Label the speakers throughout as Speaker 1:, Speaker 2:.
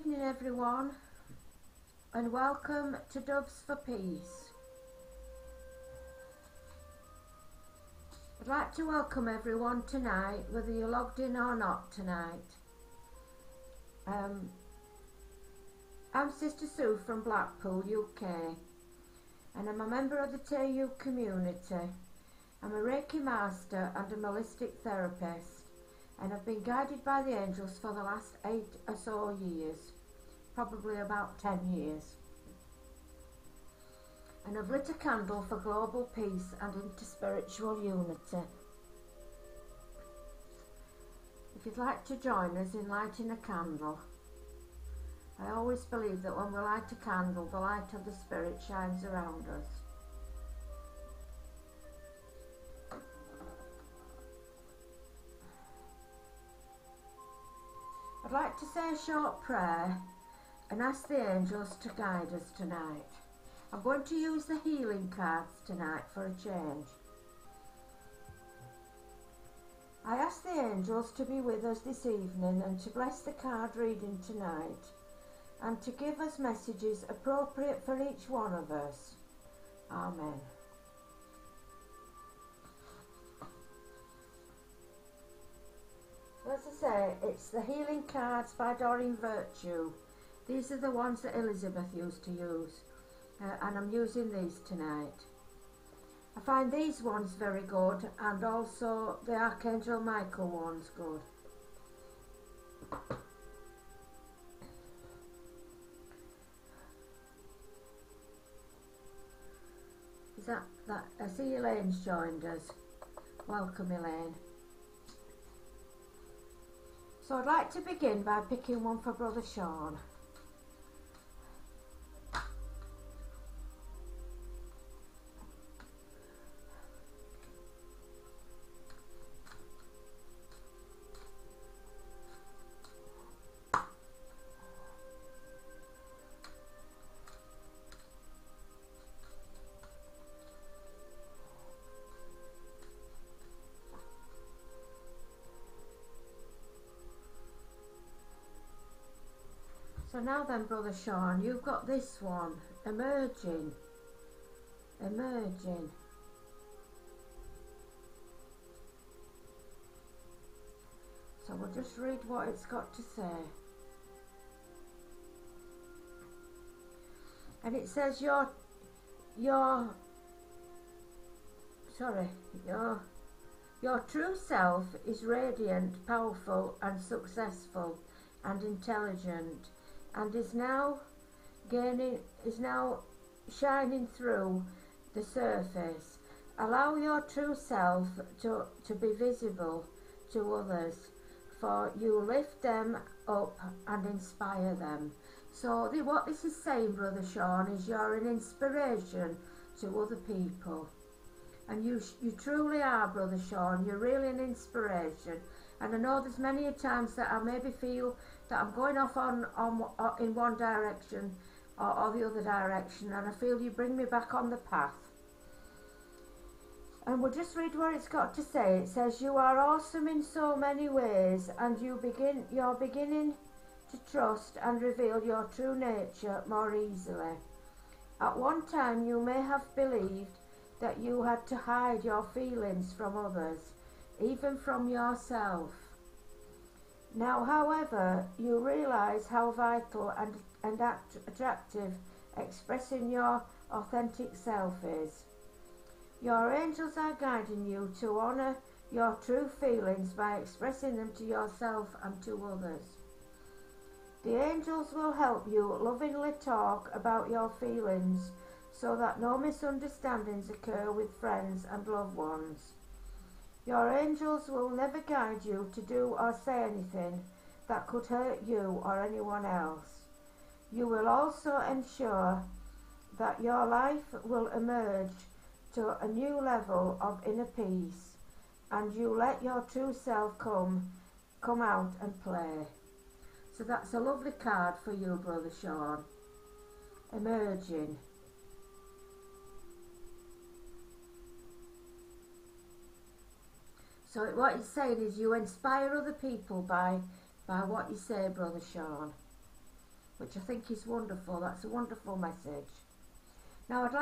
Speaker 1: evening everyone, and welcome to Doves for Peace. I'd like to welcome everyone tonight, whether you're logged in or not tonight. I'm Sister Sue from Blackpool UK, and I'm a member of the TU community. I'm a Reiki master and a holistic therapist, and I've been guided by the angels for the last 8 or so years, probably about 10 years. And I've lit a candle for global peace and interspiritual unity. If you'd like to join us in lighting a candle, I always believe that when we light a candle, the light of the Spirit shines around us. I'd like to say a short prayer and ask the angels to guide us tonight. I'm going to use the healing cards tonight for a change. I ask the angels to be with us this evening and to bless the card reading tonight, and to give us messages appropriate for each one of us. Amen. As I say, it's the healing cards by Doreen Virtue. These are the ones that Elizabeth used to use, and I'm using these tonight. I find these ones very good, and also the Archangel Michael ones good. Is that I see Elaine's joined us. Welcome, Elaine. So I'd like to begin by picking one for Brother Sean. So now then, Brother Sean, you've got this one, emerging. So we'll just read what it's got to say. And it says your true self is radiant, powerful and successful and intelligent, and is now shining through the surface. Allow your true self to be visible to others, for you lift them up and inspire them. So what this is saying, Brother Sean, is you're an inspiration to other people, and you truly are, Brother Sean. You're really an inspiration. And I know there's many a times that I maybe feel that I'm going off in one direction or the other direction, and I feel you bring me back on the path. And we'll just read what it's got to say. It says, you are awesome in so many ways, and you're beginning to trust and reveal your true nature more easily. At one time you may have believed that you had to hide your feelings from others, even from yourself. Now, however, you realise how vital and attractive expressing your authentic self is. Your angels are guiding you to honour your true feelings by expressing them to yourself and to others. The angels will help you lovingly talk about your feelings so that no misunderstandings occur with friends and loved ones. Your angels will never guide you to do or say anything that could hurt you or anyone else. You will also ensure that your life will emerge to a new level of inner peace, and you let your true self come out and play. So that's a lovely card for you, Brother Sean. Emerging. So what it's saying is you inspire other people by what you say, Brother Sean. which I think is wonderful. That's a wonderful message. Now I'd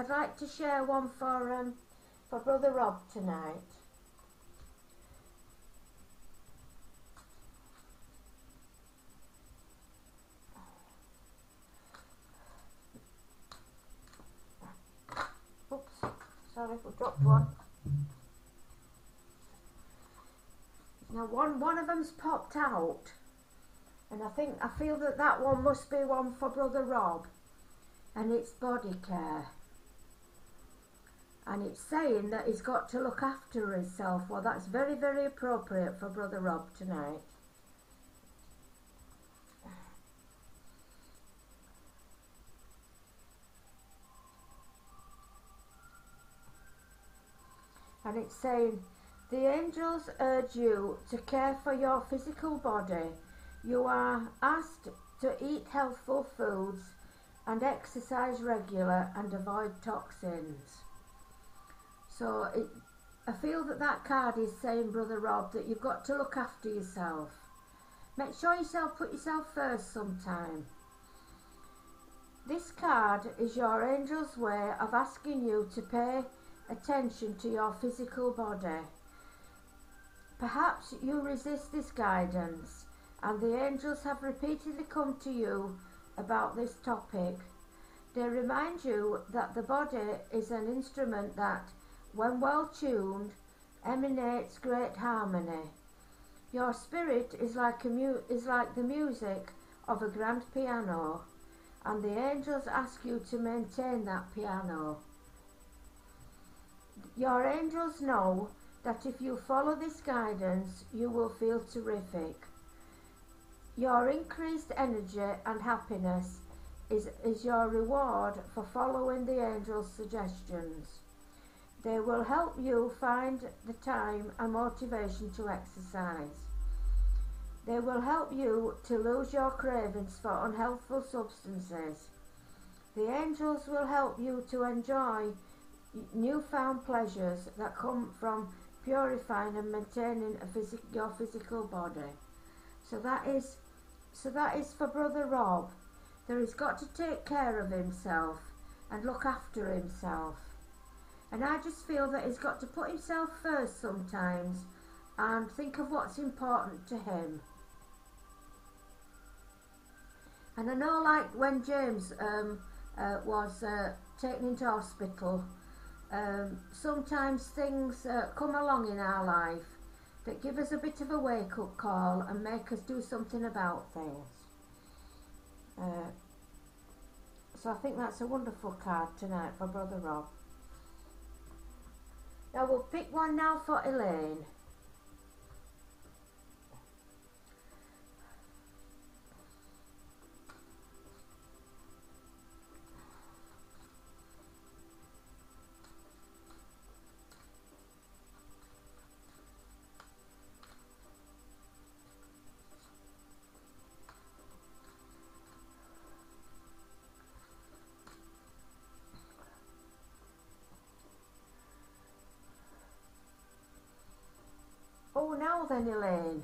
Speaker 1: like to share one for Brother Rob tonight. Oops, sorry, we dropped one. Now one of them's popped out, and I feel that one must be one for Brother Rob, and it's body care. And it's saying that he's got to look after himself. Well, that's very, very appropriate for Brother Rob tonight. And it's saying, the angels urge you to care for your physical body. You are asked to eat healthful foods and exercise regular and avoid toxins. So I feel that card is saying, Brother Rob, that you've got to look after yourself. Make sure put yourself first sometime. This card is your angel's way of asking you to pay attention to your physical body. Perhaps you resist this guidance, and the angels have repeatedly come to you about this topic. They remind you that the body is an instrument that, when well tuned, emanates great harmony. Your spirit is like the music of a grand piano, and the angels ask you to maintain that piano. Your angels know that if you follow this guidance, you will feel terrific. Your increased energy and happiness is your reward for following the angels' suggestions. They will help you find the time and motivation to exercise. They will help you to lose your cravings for unhealthful substances. The angels will help you to enjoy newfound pleasures that come from purifying and maintaining your physical body. So that is for Brother Rob. That he's got to take care of himself and look after himself. And I just feel that he's got to put himself first sometimes and think of what's important to him. And I know, like when James was taken into hospital, sometimes things come along in our life that give us a bit of a wake-up call and make us do something about things. So I think that's a wonderful card tonight for Brother Rob. Now we'll pick one now for Elaine. Oh, now then, Elaine,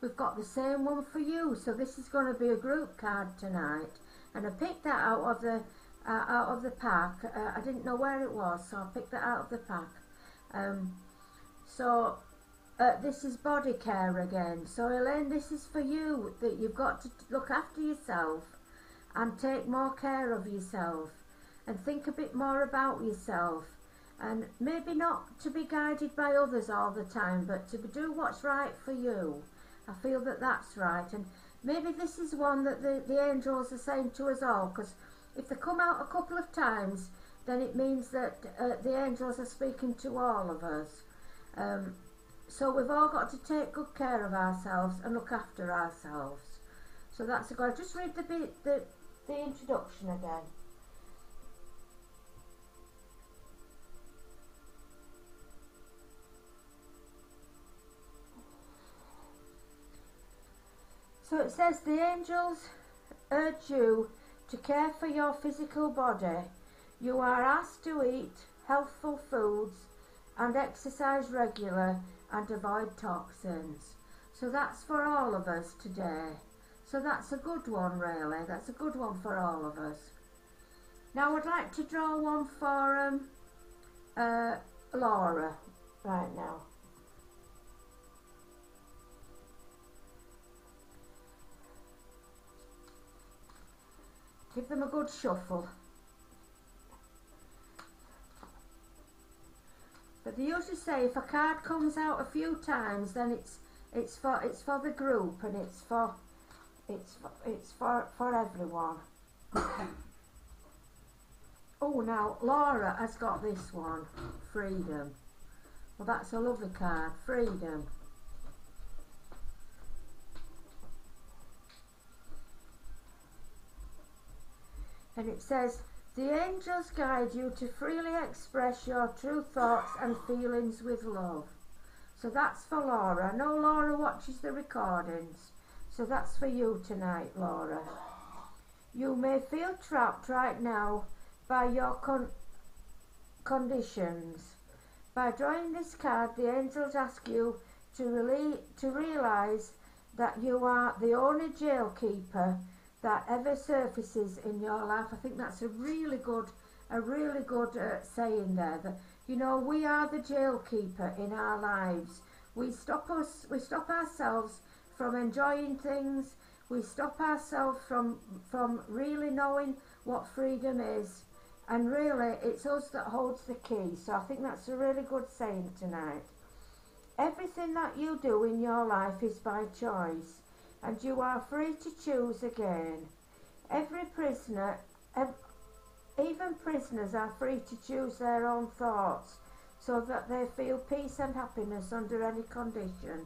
Speaker 1: we've got the same one for you. So this is going to be a group card tonight, and I picked that out of the pack. I didn't know where it was, so I picked that out of the pack. This is body care again. So Elaine, this is for you, that you've got to look after yourself and take more care of yourself and think a bit more about yourself. And maybe not to be guided by others all the time, but to do what's right for you. I feel that that's right. And maybe this is one that the angels are saying to us all, because if they come out a couple of times, then it means that the angels are speaking to all of us. So we've all got to take good care of ourselves and look after ourselves. So that's a good. Just read the introduction again. So it says, the angels urge you to care for your physical body. You are asked to eat healthful foods and exercise regular and avoid toxins. So that's for all of us today. So that's a good one, really. That's a good one for all of us. Now I'd like to draw one for Laura right now. Give them a good shuffle. But they usually say if a card comes out a few times, then it's for the group, and it's for everyone. Oh, now Laura has got this one, freedom. Well, that's a lovely card, freedom. And it says, the angels guide you to freely express your true thoughts and feelings with love. So that's for Laura. I know Laura watches the recordings, so that's for you tonight, Laura. You may feel trapped right now by your conditions. By drawing this card, the angels ask you to realise that you are the only jailkeeper that ever surfaces in your life. I think that's a really good saying there. That, you know, we are the jailkeeper in our lives. We stop ourselves from enjoying things. We stop ourselves from really knowing what freedom is. And really, it's us that holds the key. So I think that's a really good saying tonight. Everything that you do in your life is by choice, and you are free to choose again. Every prisoner, even prisoners, are free to choose their own thoughts, so that they feel peace and happiness under any condition.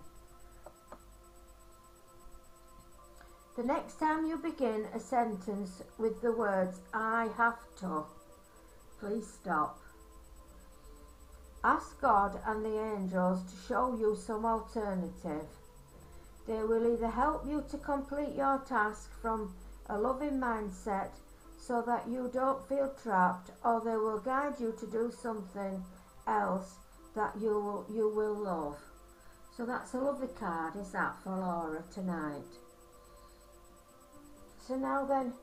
Speaker 1: The next time you begin a sentence with the words, I have to, please stop. Ask God and the angels to show you some alternative. They will either help you to complete your task from a loving mindset so that you don't feel trapped, or they will guide you to do something else that you will love. So that's a lovely card, is that, for Laura tonight. So now then,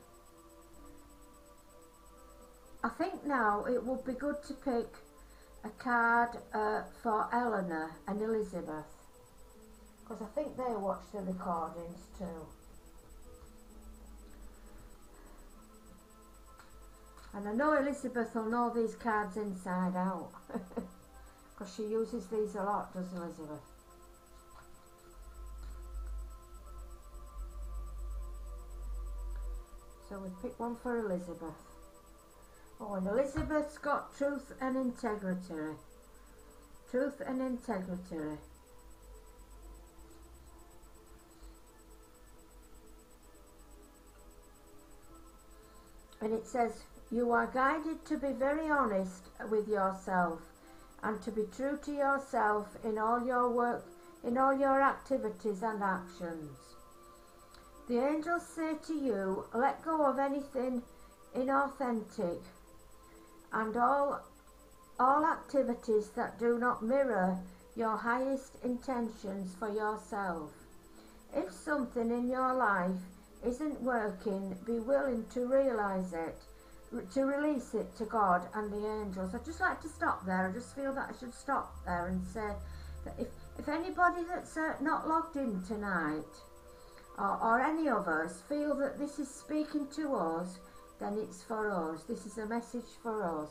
Speaker 1: I think now it would be good to pick a card for Eleanor and Elizabeth, because I think they watch the recordings too. And I know Elizabeth will know these cards inside out, because she uses these a lot, does Elizabeth? So we pick one for Elizabeth. Oh, and Elizabeth's got truth and integrity. Truth and integrity. And it says, you are guided to be very honest with yourself and to be true to yourself in all your work, in all your activities and actions. The angels say to you, let go of anything inauthentic and all activities that do not mirror your highest intentions for yourself. If something in your life isn't working, be willing to realise it, to release it to God and the angels. I'd just like to stop there. I just feel that I should stop there and say that if anybody that's not logged in tonight, or any of us, feel that this is speaking to us, then it's for us. This is a message for us.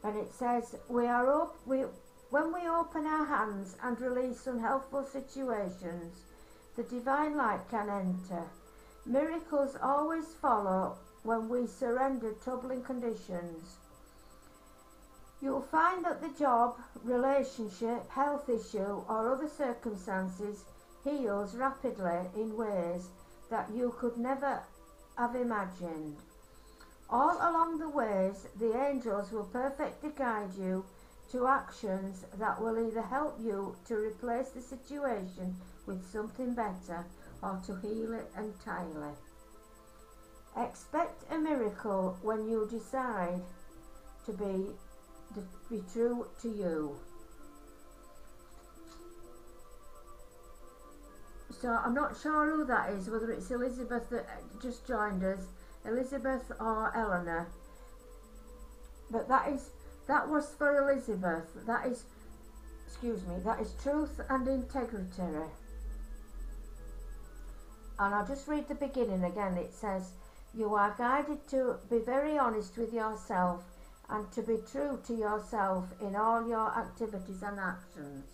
Speaker 1: And it says, when we open our hands and release unhelpful situations, the divine light can enter. Miracles always follow when we surrender troubling conditions. You'll find that the job, relationship, health issue or other circumstances heals rapidly in ways that you could never have imagined. All along the ways, the angels will perfectly guide you to actions that will either help you to replace the situation with something better or to heal it entirely. Expect a miracle when you decide to be true to you. So I'm not sure who that is, whether it's Elizabeth that just joined us, Elizabeth or Eleanor. But that was for Elizabeth. That is, excuse me, that is truth and integrity. And I'll just read the beginning again. It says, you are guided to be very honest with yourself and to be true to yourself in all your activities and actions.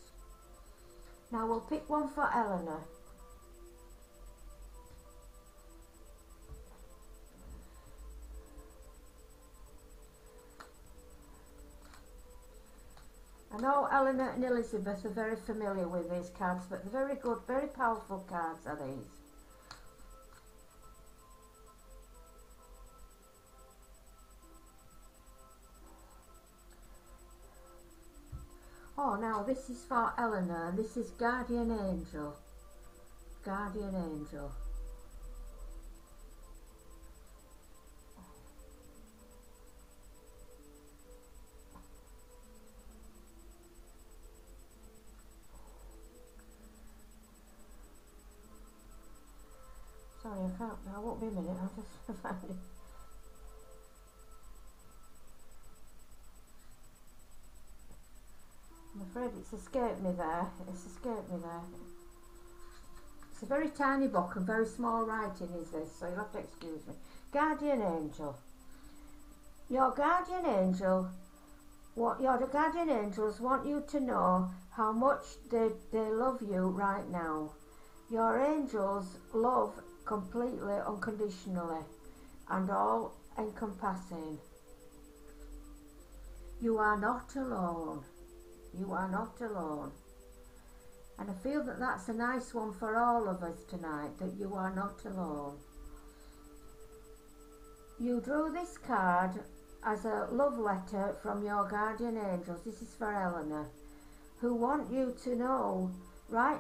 Speaker 1: Now we'll pick one for Eleanor. I know Eleanor and Elizabeth are very familiar with these cards, but they're very good, very powerful cards are these. Oh, now this is for Eleanor, and this is Guardian Angel. Guardian Angel. Sorry, I can't, I won't be a minute, I'll just find it. I'm afraid it's escaped me there. It's escaped me there. It's a very tiny book and very small writing is this, so you'll have to excuse me. Guardian Angel. Your guardian angel, what your guardian angels want you to know how much they love you right now. Your angels love completely, unconditionally, and all encompassing. You are not alone. You are not alone. And I feel that that's a nice one for all of us tonight, that you are not alone. You drew this card as a love letter from your guardian angels. This is for Eleanor, who want you to know we're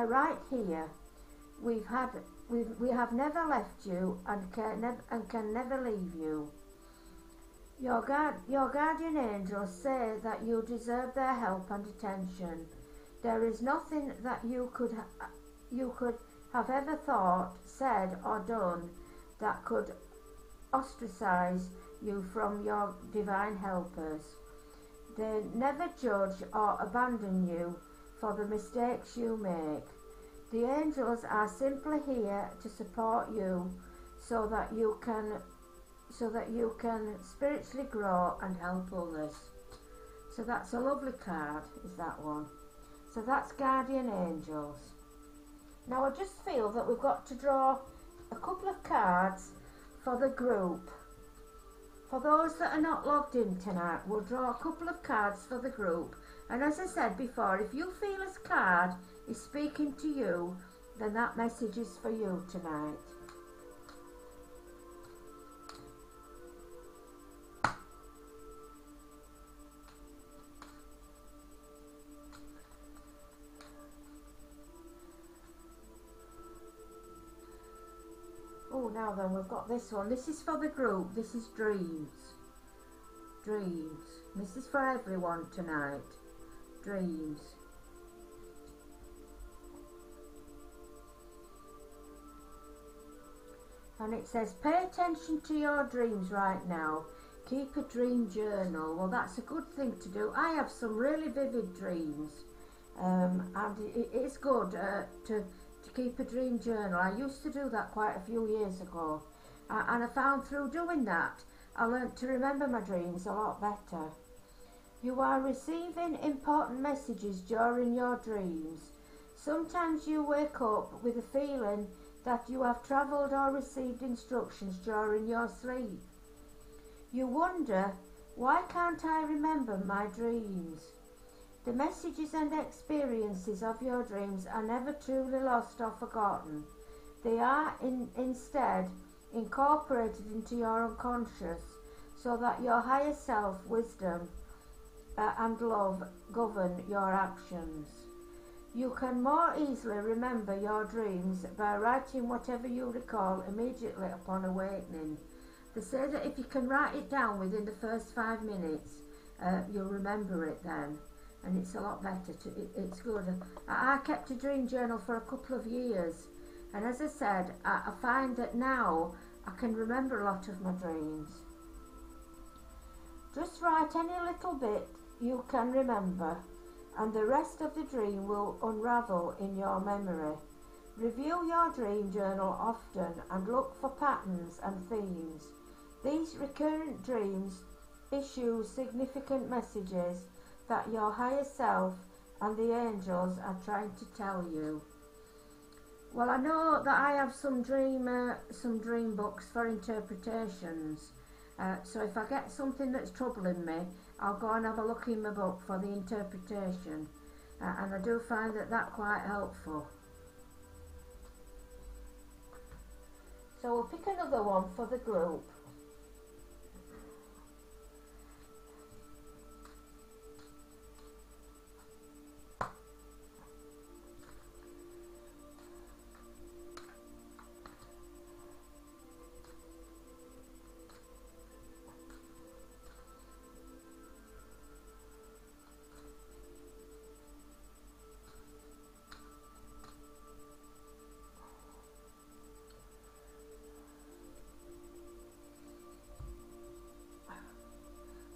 Speaker 1: right here. We have never left you and can never leave you. Your guardian angels say that you deserve their help and attention. There is nothing that you could have ever thought, said or done that could ostracize you from your divine helpers. They never judge or abandon you for the mistakes you make. The angels are simply here to support you so that you can spiritually grow and help others. So that's a lovely card, is that one. So that's Guardian Angels. Now I just feel that we've got to draw a couple of cards for the group. For those that are not logged in tonight, we'll draw a couple of cards for the group. And as I said before, if you feel this card is speaking to you, then that message is for you tonight. Oh, now then, we've got this one. This is for the group. This is Dreams. Dreams. This is for everyone tonight. Dreams. And it says, pay attention to your dreams right now. Keep a dream journal. Well, that's a good thing to do. I have some really vivid dreams. And it is good to keep a dream journal. I used to do that quite a few years ago. And I found through doing that, I learnt to remember my dreams a lot better. You are receiving important messages during your dreams. Sometimes you wake up with a feeling that you have travelled or received instructions during your sleep. You wonder, why can't I remember my dreams? The messages and experiences of your dreams are never truly lost or forgotten. They are instead incorporated into your unconscious so that your higher self, wisdom and love govern your actions. You can more easily remember your dreams by writing whatever you recall immediately upon awakening. They say that if you can write it down within the first 5 minutes, you'll remember it then. and it's a lot better. It's good. I kept a dream journal for a couple of years, and as I said, I find that now I can remember a lot of my dreams. Just write any little bit you can remember, and the rest of the dream will unravel in your memory. Review your dream journal often and look for patterns and themes. These recurrent dreams issue significant messages that your higher self and the angels are trying to tell you. Well, I know that I have some dream books for interpretations. So if I get something that's troubling me, I'll go and have a look in my book for the interpretation. And I do find that quite helpful. So we'll pick another one for the group.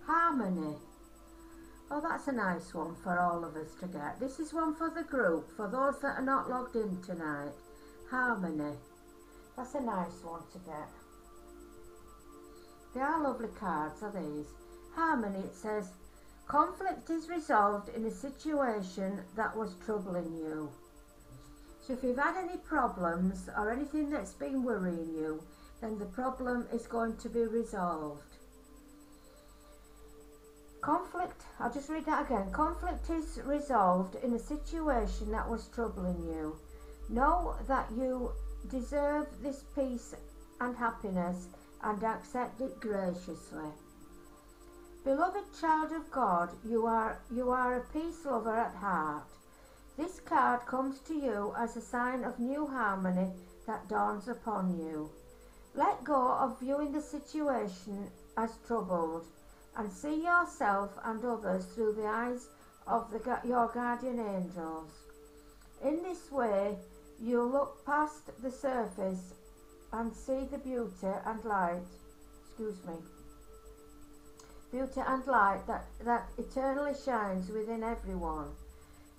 Speaker 1: Harmony. Oh, that's a nice one for all of us to get. This is one for the group, for those that are not logged in tonight. Harmony. That's a nice one to get. They are lovely cards, are these? Harmony, it says, conflict is resolved in a situation that was troubling you. So if you've had any problems or anything that's been worrying you, then the problem is going to be resolved. Conflict, I'll just read that again. Conflict is resolved in a situation that was troubling you. Know that you deserve this peace and happiness and accept it graciously. Beloved child of God, you are a peace lover at heart. This card comes to you as a sign of new harmony that dawns upon you. Let go of viewing the situation as troubled and see yourself and others through the eyes of your guardian angels. In this way, you look past the surface and see the beauty and light, that eternally shines within everyone.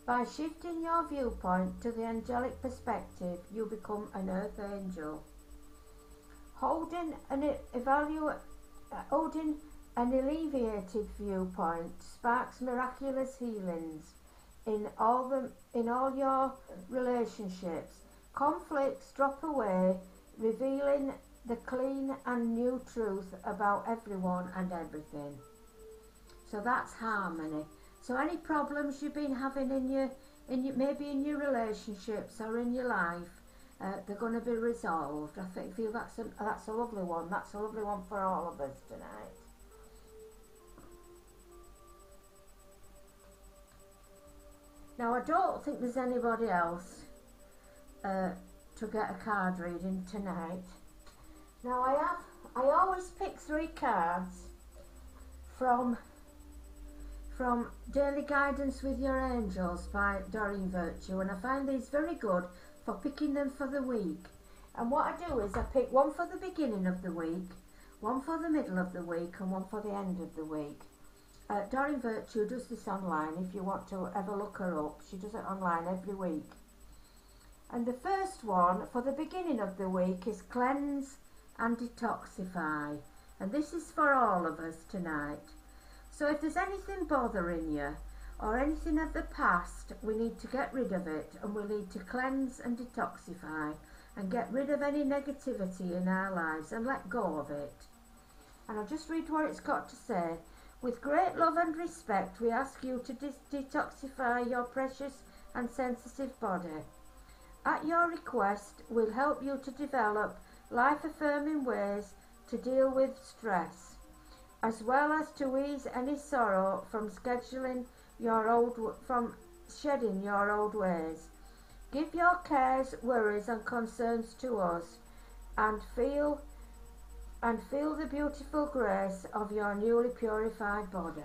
Speaker 1: By shifting your viewpoint to the angelic perspective, you become an earth angel. Holding an alleviated viewpoint sparks miraculous healings in all your relationships. Conflicts drop away, revealing the clean and new truth about everyone and everything. So that's harmony. So any problems you've been having maybe in your relationships or in your life, they're going to be resolved. I feel that's a lovely one. That's a lovely one for all of us tonight. Now I don't think there's anybody else to get a card reading tonight. Now I always pick 3 cards from Daily Guidance with Your Angels by Doreen Virtue, and I find these very good for picking them for the week. And what I do is I pick one for the beginning of the week, one for the middle of the week, and one for the end of the week. Doreen Virtue does this online if you want to ever look her up. She does it online every week. And the first one for the beginning of the week is Cleanse and Detoxify. And this is for all of us tonight. So if there's anything bothering you or anything of the past, we need to get rid of it, and we need to cleanse and detoxify and get rid of any negativity in our lives and let go of it. And I'll just read what it's got to say. With great love and respect, we ask you to detoxify your precious and sensitive body. At your request, we'll help you to develop life-affirming ways to deal with stress, as well as to ease any sorrow from shedding your old ways. Give your cares, worries and concerns to us, and feel the beautiful grace of your newly purified body.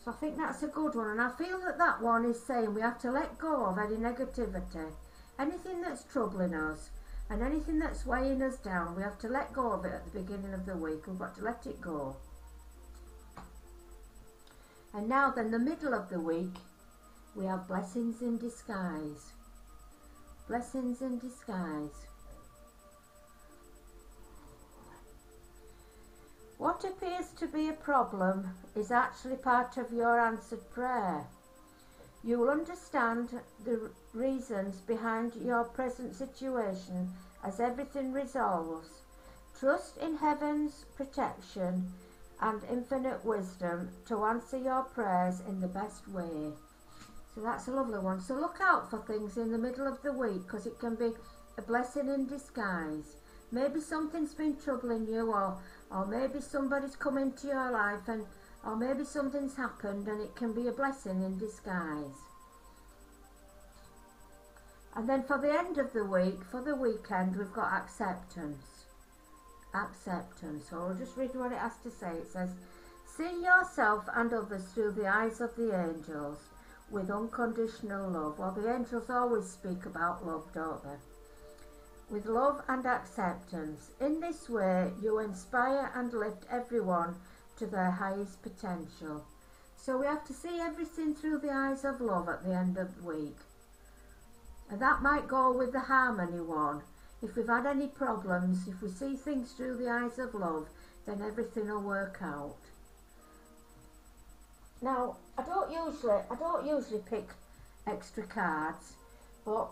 Speaker 1: So I think that's a good one, and I feel that that one is saying we have to let go of any negativity, anything that's troubling us and anything that's weighing us down. We have to let go of it at the beginning of the week. We've got to let it go. And now then, the middle of the week, we have blessings in disguise. Blessings in disguise. What appears to be a problem is actually part of your answered prayer. You will understand the reasons behind your present situation as everything resolves. Trust in heaven's protection and infinite wisdom to answer your prayers in the best way. So that's a lovely one. So look out for things in the middle of the week, because it can be a blessing in disguise. Maybe something's been troubling you, or maybe somebody's come into your life, or maybe something's happened, and it can be a blessing in disguise. And then for the end of the week, for the weekend, we've got acceptance. Acceptance. So I'll just read what it has to say. It says, see yourself and others through the eyes of the angels with unconditional love. Well, the angels always speak about love, don't they? With love and acceptance. In this way, you inspire and lift everyone to their highest potential. So we have to see everything through the eyes of love at the end of the week. And that might go with the harmony one. If we've had any problems, if we see things through the eyes of love, then everything will work out. Now, I don't usually pick extra cards, but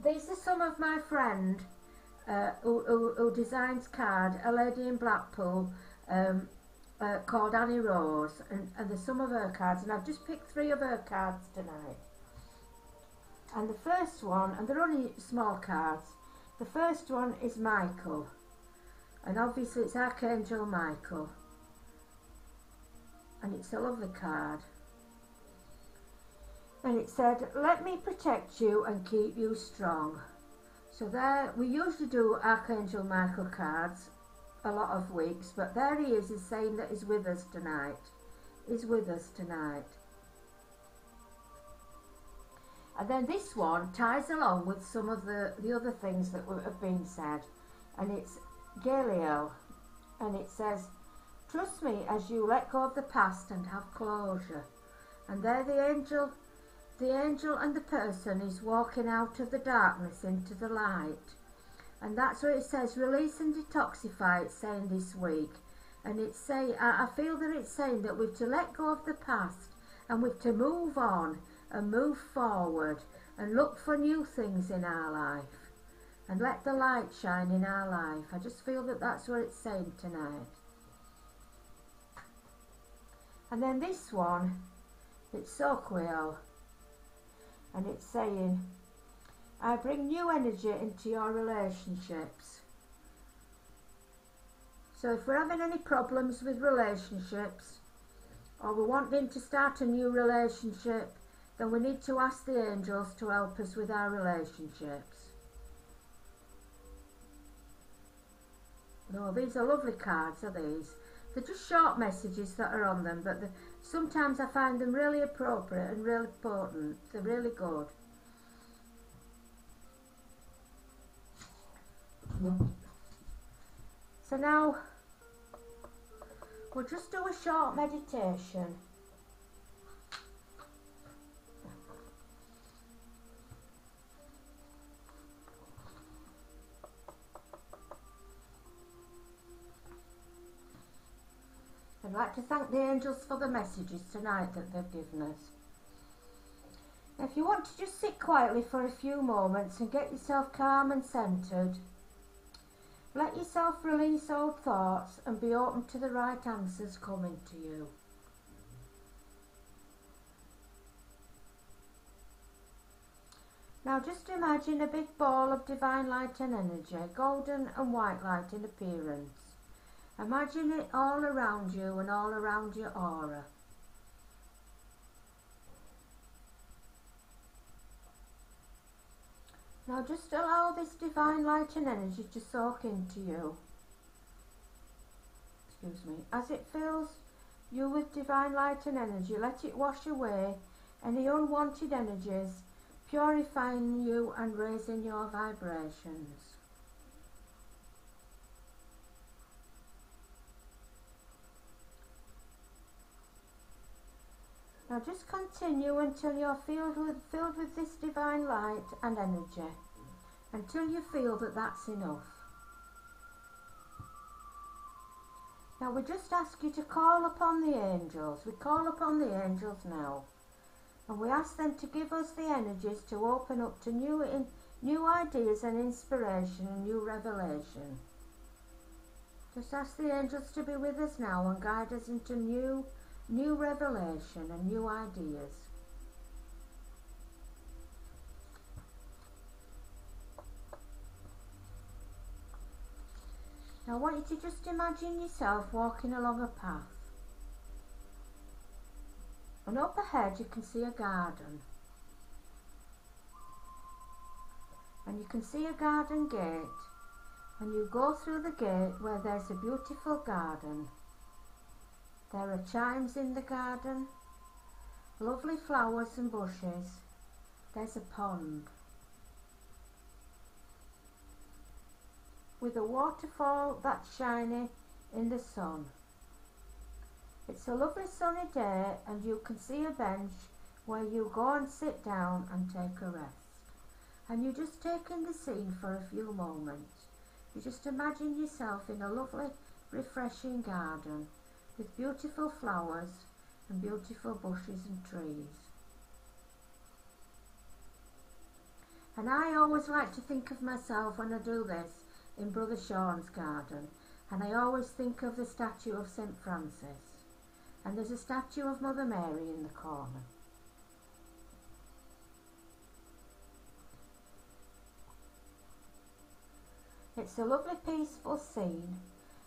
Speaker 1: these are some of my friend who designs card, a lady in Blackpool called Annie Rose, and there's some of her cards, and I've just picked 3 of her cards tonight. And the first one, and they're only small cards, the first one is Michael, and obviously it's Archangel Michael, and it's a lovely card. And it said, let me protect you and keep you strong. So there, we usually do Archangel Michael cards a lot of weeks, but there he is saying that he's with us tonight. He's with us tonight. And then this one ties along with some of the other things that have been said. And it's Galileo. And it says, trust me as you let go of the past and have closure. And there the angel and the person is walking out of the darkness into the light. And that's what it says, release and detoxify, it's saying this week. And it's saying, I feel that it's saying that we've to let go of the past and we've to move on and move forward and look for new things in our life and let the light shine in our life. I just feel that that's what it's saying tonight. And then this one, it's so cool, and it's saying, I bring new energy into your relationships. So if we're having any problems with relationships, or we're wanting to start a new relationship, then we need to ask the angels to help us with our relationships. No, these are lovely cards, are these? They're just short messages that are on them, but sometimes I find them really appropriate and really potent. They're really good. So now, we'll just do a short meditation. I'd like to thank the angels for the messages tonight that they've given us. If you want to just sit quietly for a few moments and get yourself calm and centred, let yourself release old thoughts and be open to the right answers coming to you. Now just imagine a big ball of divine light and energy, golden and white light in appearance. Imagine it all around you and all around your aura. Now just allow this divine light and energy to soak into you. Excuse me. As it fills you with divine light and energy. Let it wash away any unwanted energies, purifying you and raising your vibrations. Now just continue until you're filled with this divine light and energy, until you feel that that's enough. Now we just ask you to call upon the angels. We call upon the angels now, and we ask them to give us the energies to open up to new ideas and inspiration and new revelation. Just ask the angels to be with us now and guide us into new revelation and new ideas. Now I want you to just imagine yourself walking along a path, and up ahead you can see a garden, and you can see a garden gate, and you go through the gate where there's a beautiful garden. There are chimes in the garden, lovely flowers and bushes. There's a pond with a waterfall that's shining in the sun. It's a lovely sunny day, and you can see a bench where you go and sit down and take a rest. And you just take in the scene for a few moments. You just imagine yourself in a lovely, refreshing garden with beautiful flowers and beautiful bushes and trees. And I always like to think of myself when I do this in Brother Sean's garden, and I always think of the statue of St. Francis, and there's a statue of Mother Mary in the corner. It's a lovely peaceful scene,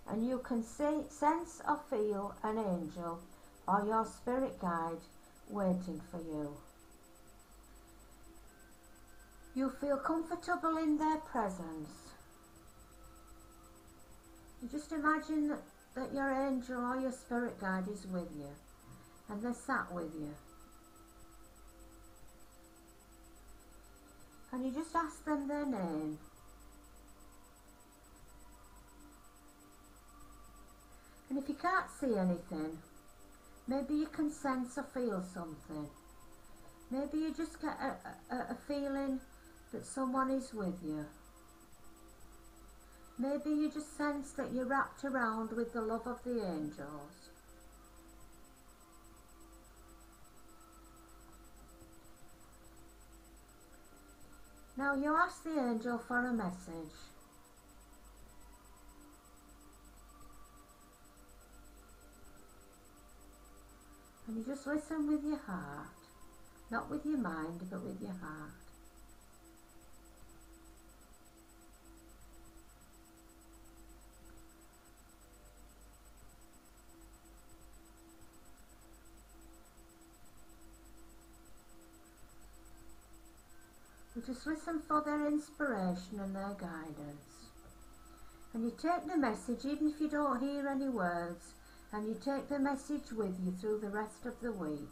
Speaker 1: and you can see, sense or feel an angel or your spirit guide waiting for you. You feel comfortable in their presence. You just imagine that your angel or your spirit guide is with you, and they're sat with you. And you just ask them their name. And if you can't see anything, maybe you can sense or feel something. Maybe you just get a feeling that someone is with you. Maybe you just sense that you're wrapped around with the love of the angels. Now you ask the angel for a message. And you just listen with your heart, not with your mind, but with your heart. You just listen for their inspiration and their guidance. And you take the message, even if you don't hear any words, and you take the message with you through the rest of the week.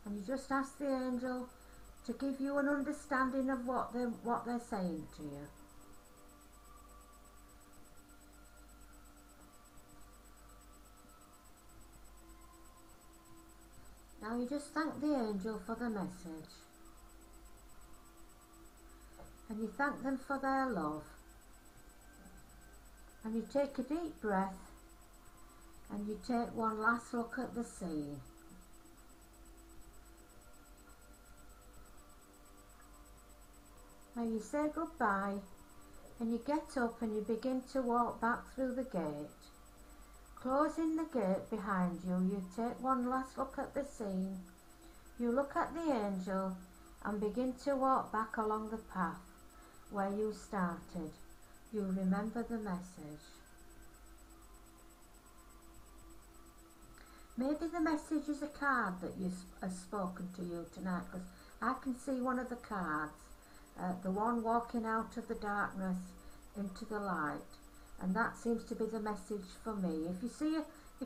Speaker 1: And you just ask the angel to give you an understanding of what they're saying to you. Now you just thank the angel for the message. And you thank them for their love. And you take a deep breath, and you take one last look at the sea. Now you say goodbye, and you get up and you begin to walk back through the gate. Closing the gate behind you, you take one last look at the scene. You look at the angel and begin to walk back along the path where you started. You remember the message. Maybe the message is a card that has spoken to you tonight, because I can see one of the cards, the one walking out of the darkness into the light. and that seems to be the message for me. If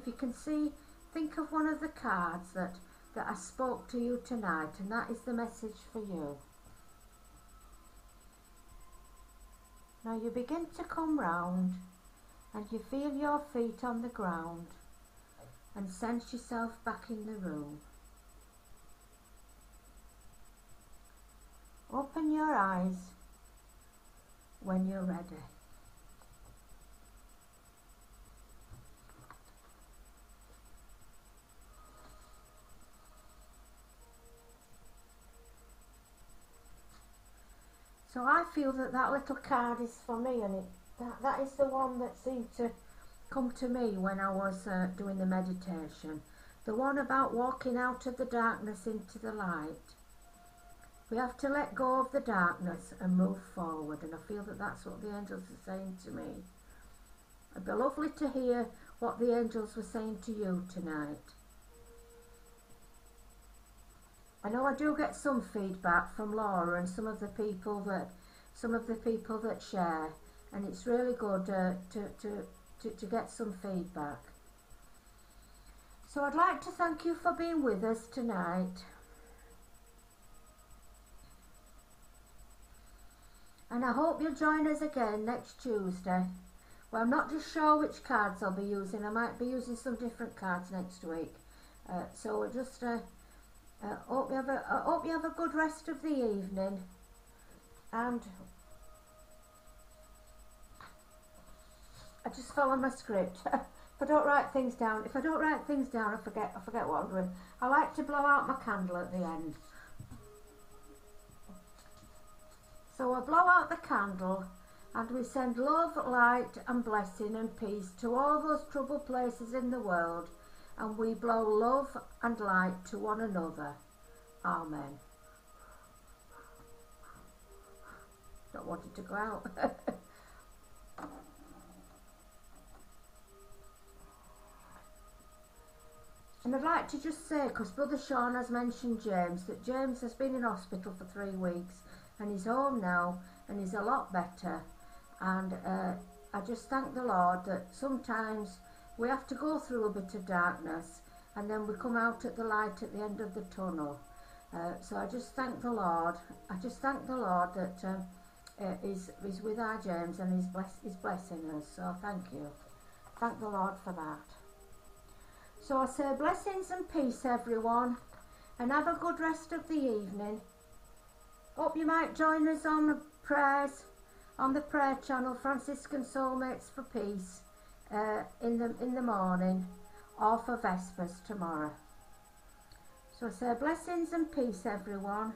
Speaker 1: you can see, think of one of the cards that I spoke to you tonight, and that is the message for you. Now you begin to come round and you feel your feet on the ground and sense yourself back in the room. Open your eyes when you're ready. So I feel that little card is for me, and that is the one that seemed to come to me when I was doing the meditation. The one about walking out of the darkness into the light. We have to let go of the darkness and move forward, and I feel that that's what the angels are saying to me. It'd be lovely to hear what the angels were saying to you tonight. I know I do get some feedback from Laura and some of the people that share, and it's really good to get some feedback. So I'd like to thank you for being with us tonight, and I hope you'll join us again next Tuesday. Well, I'm not just sure which cards I'll be using. I might be using some different cards next week. So we'll just hope you have a good rest of the evening, and I just follow my script. If I don't write things down, I forget what I'm doing. I like to blow out my candle at the end. So I blow out the candle and we send love, light and blessing and peace to all those troubled places in the world, and we blow love and light to one another. Amen. Don't want it to go out. And I'd like to just say, because Brother Sean has mentioned James, that James has been in hospital for 3 weeks and he's home now and he's a lot better. And I just thank the Lord that sometimes we have to go through a bit of darkness and then we come out at the light at the end of the tunnel. So I just thank the Lord. I just thank the Lord that he's with our James and he's blessing us. So thank you. Thank the Lord for that. So I say blessings and peace, everyone, and have a good rest of the evening. Hope you might join us on the prayers, on the prayer channel, Franciscan Soulmates for Peace, in the morning, or for Vespers tomorrow. So I say blessings and peace, everyone.